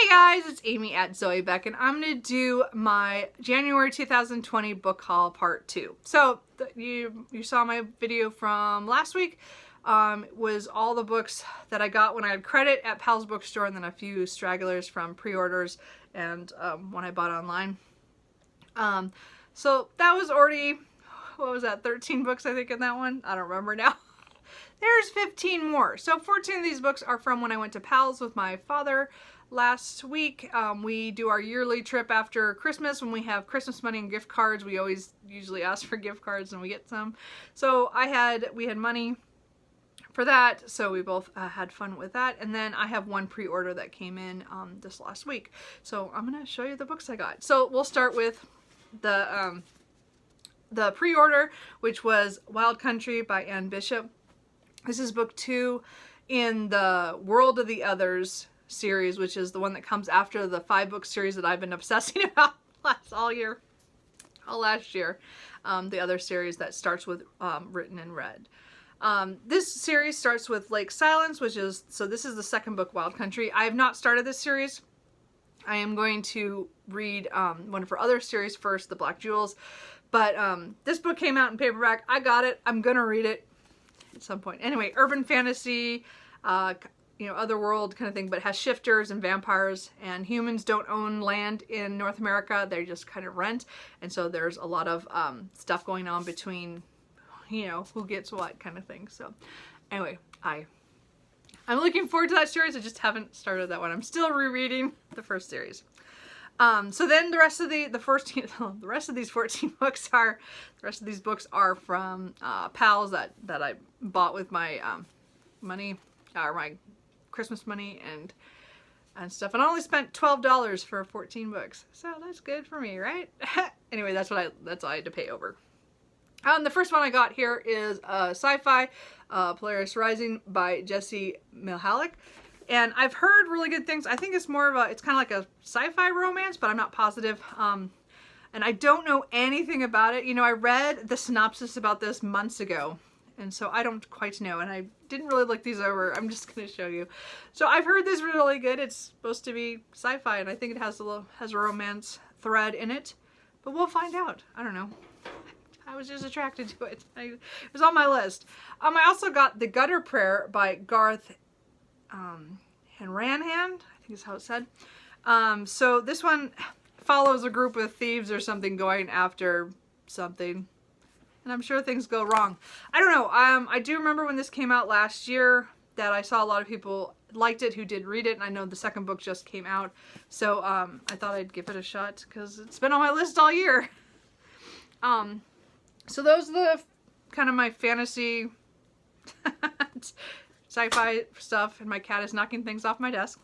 Hey guys, it's Amy at Zoe Beck, and I'm going to do my January 2020 book haul part 2. So you saw my video from last week. Was all the books that I got when I had credit at Powell's bookstore, and then a few stragglers from pre-orders and when I bought online. So that was already, what was that, 13 books I think in that one? I don't remember now. There's 15 more. So 14 of these books are from when I went to Powell's with my father last week. We do our yearly trip after Christmas. When we have Christmas money and gift cards, we always usually ask for gift cards and we get some. So we had money for that, so we both had fun with that. And then I have one pre-order that came in this last week. So I'm gonna show you the books I got. So we'll start with the pre-order, which was Wild Country by Anne Bishop. This is book 2 in the World of the Others series, which is the one that comes after the 5-book series that I've been obsessing about all last year. The other series that starts with Written in Red. This series starts with Lake Silence, so this is the second book, Wild Country. I have not started this series. I am going to read one of her other series first, The Black Jewels. But this book came out in paperback. I got it. I'm gonna read it at some point. Anyway, urban fantasy, otherworld kind of thing, but it has shifters and vampires, and humans don't own land in North America. They just kind of rent, and so there's a lot of stuff going on between, who gets what kind of thing. So anyway, I'm looking forward to that series. I just haven't started that one. I'm still rereading the first series. So then the rest of the rest of these 14 books are, the rest of these books are from Powell's that I bought with my money, or my Christmas money and stuff. And I only spent $12 for 14 books, so that's good for me, right? Anyway, that's all I had to pay over. The first one I got here is Sci-Fi, Polaris Rising by Jessie Milhalik. And I've heard really good things. I think it's more of it's kind of like a sci-fi romance, but I'm not positive. And I don't know anything about it. I read the synopsis about this months ago, and so I don't quite know. And I didn't really look these over. I'm just going to show you. So I've heard this really good. It's supposed to be sci-fi, and I think it has a romance thread in it. But we'll find out. I don't know. I was just attracted to it. It was on my list. I also got The Gutter Prayer by Garth Hanrahan, I think is how it's said. So this one follows a group of thieves or something going after something, and I'm sure things go wrong. I don't know. I do remember when this came out last year that I saw a lot of people liked it who did read it, and I know the second book just came out, so I thought I'd give it a shot because it's been on my list all year. So those are the kind of my fantasy sci-fi stuff, and my cat is knocking things off my desk.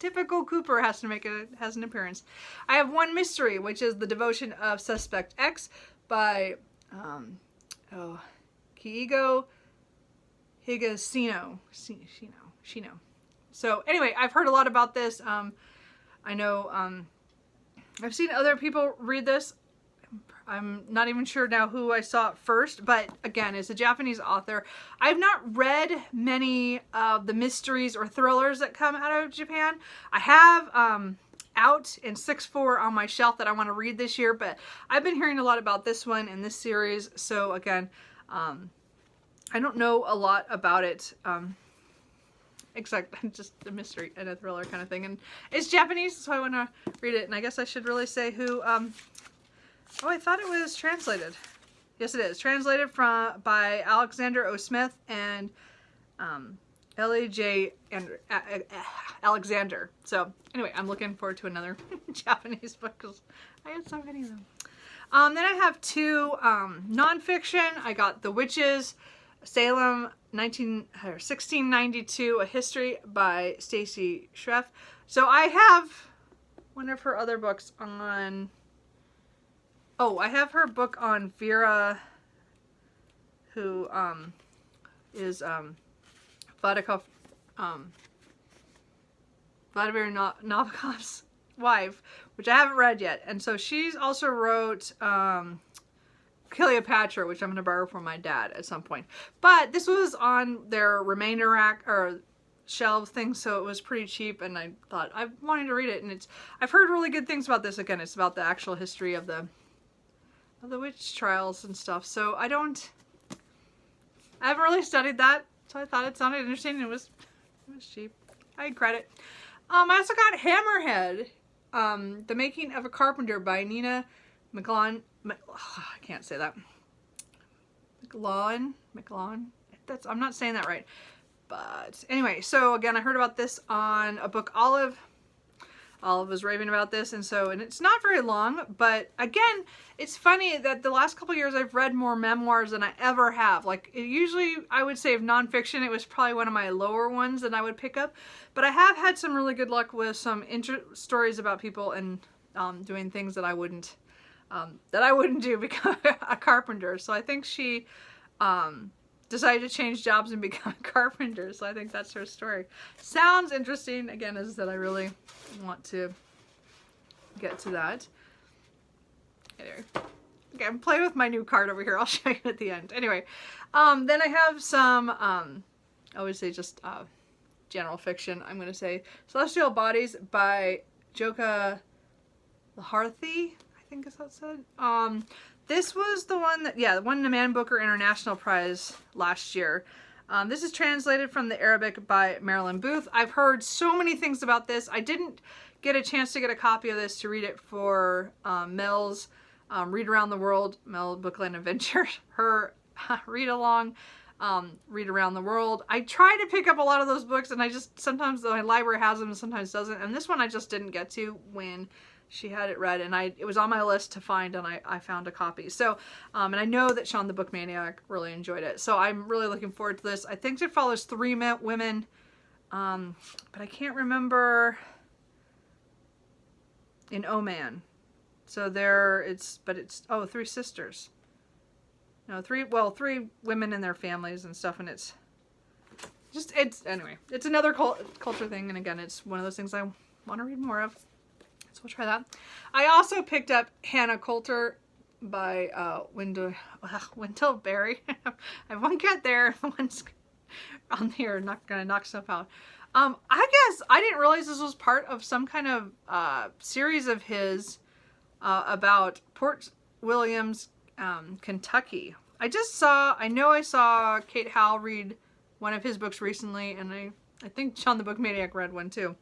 Typical Cooper has an appearance. I have one mystery, which is The Devotion of Suspect X by Keigo Higashino. So anyway, I've heard a lot about this. I know I've seen other people read this. I'm not even sure now who I saw it first, but again, it's a Japanese author. I've not read many of the mysteries or thrillers that come out of Japan. I have Out in 6-4 on my shelf that I want to read this year, but I've been hearing a lot about this one and this series, so again, I don't know a lot about it, except just a mystery and a thriller kind of thing, and it's Japanese, so I want to read it, and I guess I should really say who... Oh, I thought it was translated. Yes, it is. Translated by Alexander O. Smith and L.A.J. Alexander. So, anyway, I'm looking forward to another Japanese book because I had so many of them. Then I have 2 nonfiction. I got The Witches, Salem, 1692, A History by Stacy Schreff. So I have one of her other books on... Oh, I have her book on Vera, who is Vladimir Nabokov's wife, which I haven't read yet. And so she's also wrote Cleopatra, which I'm going to borrow from my dad at some point. But this was on their remainder rack, or shelf thing, so it was pretty cheap, and I thought I wanted to read it, and I've heard really good things about this. Again, it's about the actual history of the witch trials and stuff, so I haven't really studied that, so I thought it sounded interesting, and it was cheap. I had credit. I also got Hammerhead, The Making of a Carpenter by Nina McLaughlin. I can't say that. McLaughlin. I'm not saying that right. But anyway, so again, I heard about this on a book Olive. Olive was raving about this, and it's not very long, but again, it's funny that the last couple years I've read more memoirs than I ever have. Like, usually I would say of nonfiction, it was probably one of my lower ones that I would pick up, but I have had some really good luck with some stories about people and doing things that I wouldn't do, become a carpenter. So I think she decided to change jobs and become a carpenter, so I think that's her story. Sounds interesting. Again, as I said, I really want to get to that. Anyway, okay, I'm playing with my new card over here. I'll show you at the end. Anyway, then I have some, I would say just general fiction. I'm going to say Celestial Bodies by Joka Laharthi, I think is how it's said. This was the one that, won the Man Booker International Prize last year. This is translated from the Arabic by Marilyn Booth. I've heard so many things about this. I didn't get a chance to get a copy of this to read it for Mel's Read Around the World, Mel Bookland Adventure, her read along, Read Around the World. I try to pick up a lot of those books, and sometimes my library has them and sometimes doesn't. And this one I just didn't get to when she had it read, and it was on my list to find, and I found a copy. So, and I know that Shawn the Book Maniac really enjoyed it. So I'm really looking forward to this. I think it follows 3 women, but I can't remember in Oman. So it's 3 sisters. No, 3 women and their families and stuff, and anyway, it's another culture thing, and again, it's one of those things I want to read more of. So we'll try that. I also picked up Hannah Coulter by Wendell Berry. I won't get there. The one's on here, not gonna knock stuff out. I guess I didn't realize this was part of some kind of series of his about Port Williams, Kentucky. I know I saw Kate Howe read one of his books recently, and I think Shawn the Book Maniac read one too.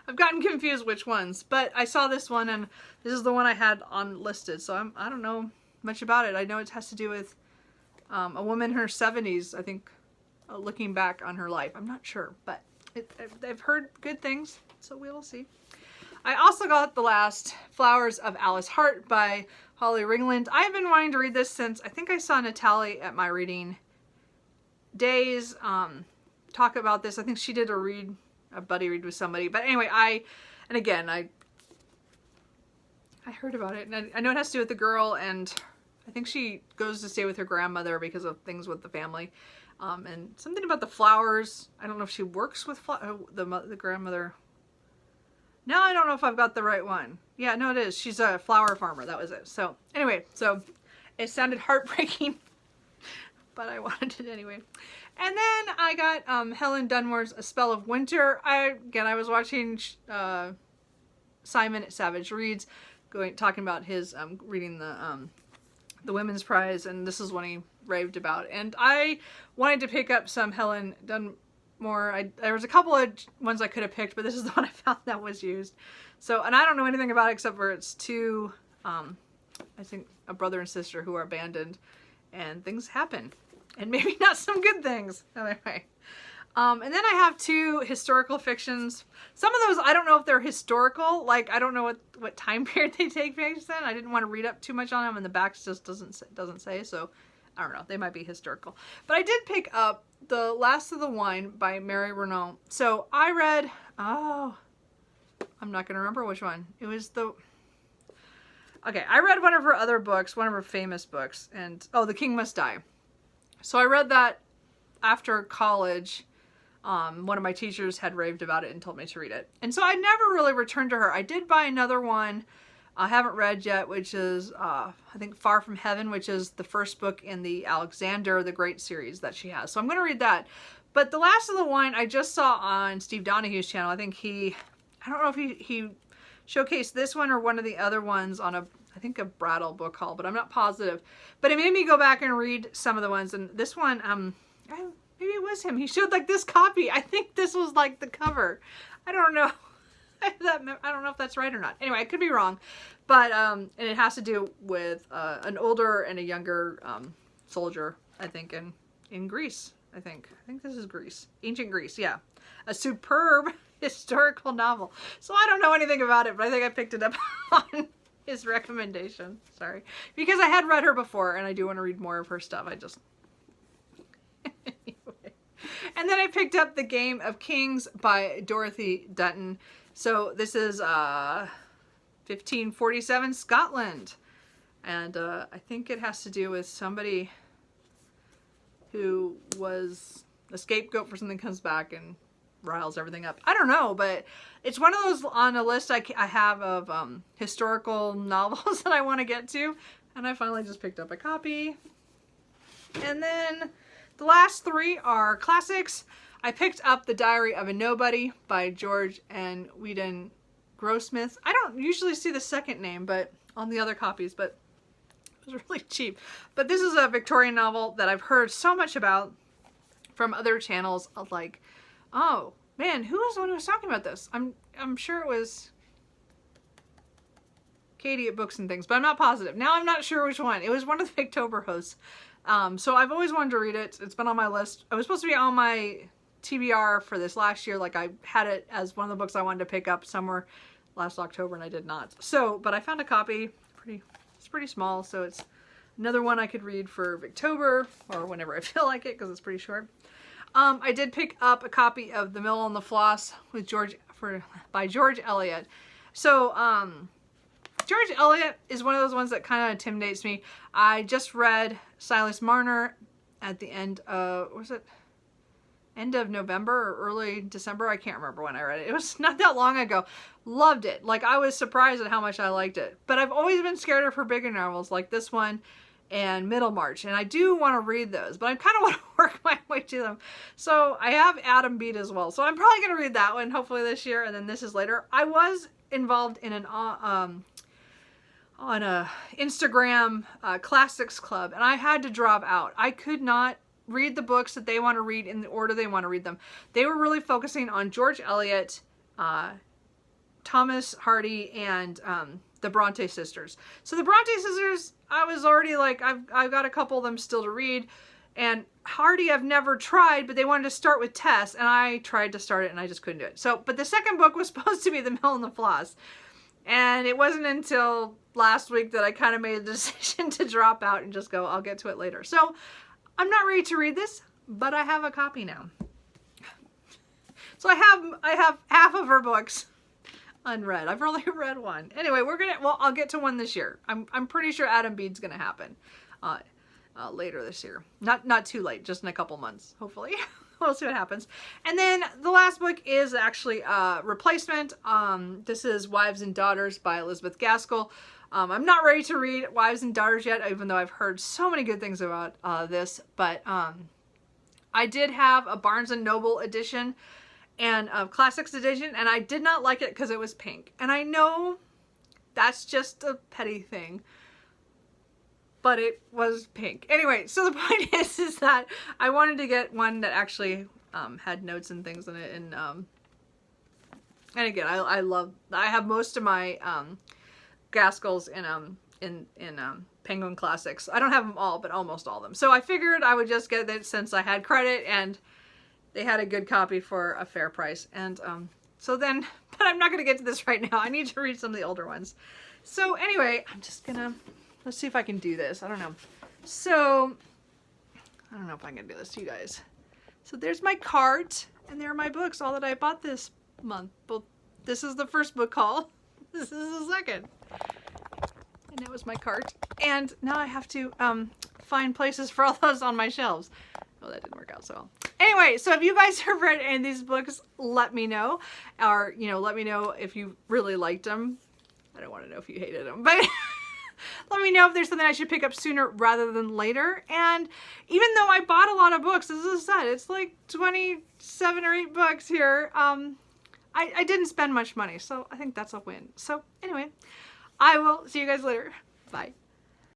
I've gotten confused which ones, but I saw this one, and this is the one I had on listed, so I don't know much about it. I know it has to do with a woman in her 70s, I think, looking back on her life. I'm not sure, but I've heard good things, so we will see. I also got The Last Flowers of Alice Hart by Holly Ringland. I've been wanting to read this since I think I saw Natalia at my reading days talk about this. I think she did a buddy read with somebody. But anyway, I heard about it, and I know it has to do with the girl, and I think she goes to stay with her grandmother because of things with the family. And something about the flowers. I don't know if she works with the grandmother. Now I don't know if I've got the right one. Yeah, no, it is. She's a flower farmer. That was it. So anyway, it sounded heartbreaking, but I wanted it anyway. And then I got Helen Dunmore's A Spell of Winter. I was watching Simon at Savidge Reads, talking about his reading the Women's Prize, and this is one he raved about. And I wanted to pick up some Helen Dunmore. There was a couple of ones I could have picked, but this is the one I found that was used. So, and I don't know anything about it except for it's 2, I think a brother and sister who are abandoned, and things happen. And maybe not some good things. Anyway. And then I have 2 historical fictions. Some of those, I don't know if they're historical. Like, I don't know what time period they take place in. I didn't want to read up too much on them, and the back just doesn't say. So, I don't know. They might be historical. But I did pick up The Last of the Wine by Mary Renault. So, I read... I'm not going to remember which one. It was Okay, I read one of her other books, one of her famous books. And, The King Must Die. So I read that after college. One of my teachers had raved about it and told me to read it. And so I never really returned to her. I did buy another one I haven't read yet, which is, I think, Far From Heaven, which is the first book in the Alexander the Great series that she has. So I'm going to read that. But The Last of the Wine I just saw on Steve Donoghue's channel. I think I don't know if he showcased this one or one of the other ones on I think a Brattle book haul, but I'm not positive. But it made me go back and read some of the ones, and this one, maybe it was him. He showed like this copy. I think this was like the cover. I don't know. I don't know if that's right or not. Anyway, I could be wrong. But, and it has to do with an older and a younger soldier, I think, in Greece. I think this is Greece. Ancient Greece, yeah. A superb historical novel. So I don't know anything about it, but I think I picked it up on his recommendation. Sorry. Because I had read her before, and I do want to read more of her stuff. I just... Anyway. And then I picked up The Game of Kings by Dorothy Dutton. So this is 1547 Scotland. And I think it has to do with somebody who was a scapegoat for something, comes back and riles everything up. I don't know, but it's one of those on a list I have of historical novels that I want to get to. And I finally just picked up a copy. And then the last three are classics. I picked up The Diary of a Nobody by George and Whedon Grossmith. I don't usually see the second name but on the other copies, but it was really cheap. But this is a Victorian novel that I've heard so much about from other channels of like, oh man, who was the one who was talking about this? I'm sure it was Katie at Books and Things, but I'm not positive. Now I'm not sure which one. It was one of the Victober hosts. So I've always wanted to read it. It's been on my list. It was supposed to be on my TBR for this last year. Like I had it as one of the books I wanted to pick up somewhere last October and I did not. So, but I found a copy. It's pretty small, so it's another one I could read for Victober or whenever I feel like it because it's pretty short. I did pick up a copy of The Mill on the Floss with by George Eliot. So, George Eliot is one of those ones that kind of intimidates me. I just read Silas Marner at the end of, end of November or early December? I can't remember when I read it. It was not that long ago. Loved it. Like, I was surprised at how much I liked it. But I've always been scared of her bigger novels like this one and Middlemarch. And I do want to read those, but I kind of want to work my way to them. So I have Adam Bede as well. So I'm probably going to read that one hopefully this year. And then this is later. I was involved in an on a Instagram classics club, and I had to drop out. I could not read the books that they want to read in the order they want to read them. They were really focusing on George Eliot, Thomas Hardy, and the Bronte sisters. So the Bronte sisters, I was already like, I've got a couple of them still to read. And Hardy I've never tried, but they wanted to start with Tess, and I tried to start it and I just couldn't do it. So, but the second book was supposed to be The Mill and the Floss. And it wasn't until last week that I kind of made a decision to drop out and just go, I'll get to it later. So I'm not ready to read this, but I have a copy now. So I have half of her books unread. I've only read one. Anyway, I'll get to one this year. I'm pretty sure Adam Bede's gonna happen later this year. Not too late, just in a couple months, hopefully. We'll see what happens. And then the last book is actually a replacement. This is Wives and Daughters by Elizabeth Gaskell. I'm not ready to read Wives and Daughters yet, even though I've heard so many good things about this. But I did have a Barnes & Noble edition and a Classics edition, and I did not like it because it was pink. And I know that's just a petty thing, but it was pink. Anyway, so the point is that I wanted to get one that actually had notes and things in it. And again, I have most of my Gaskells in Penguin Classics. I don't have them all, but almost all of them. So I figured I would just get it since I had credit and they had a good copy for a fair price. And so then, but I'm not going to get to this right now. I need to read some of the older ones. So anyway, I'm just gonna, let's see if I can do this. I don't know. So, I don't know if I can do this to you guys. So there's my cart, and there are my books, all that I bought this month. Both, this is the first book haul. This is the second. And that was my cart. And now I have to find places for all those on my shelves. Oh, that didn't work out so well. Anyway, so if you guys have read any of these books, let me know. Or, let me know if you really liked them. I don't want to know if you hated them, but Let me know if there's something I should pick up sooner rather than later. And even though I bought a lot of books, as I said, it's like 27 or 8 books here. I didn't spend much money, so I think that's a win. So anyway, I will see you guys later. Bye.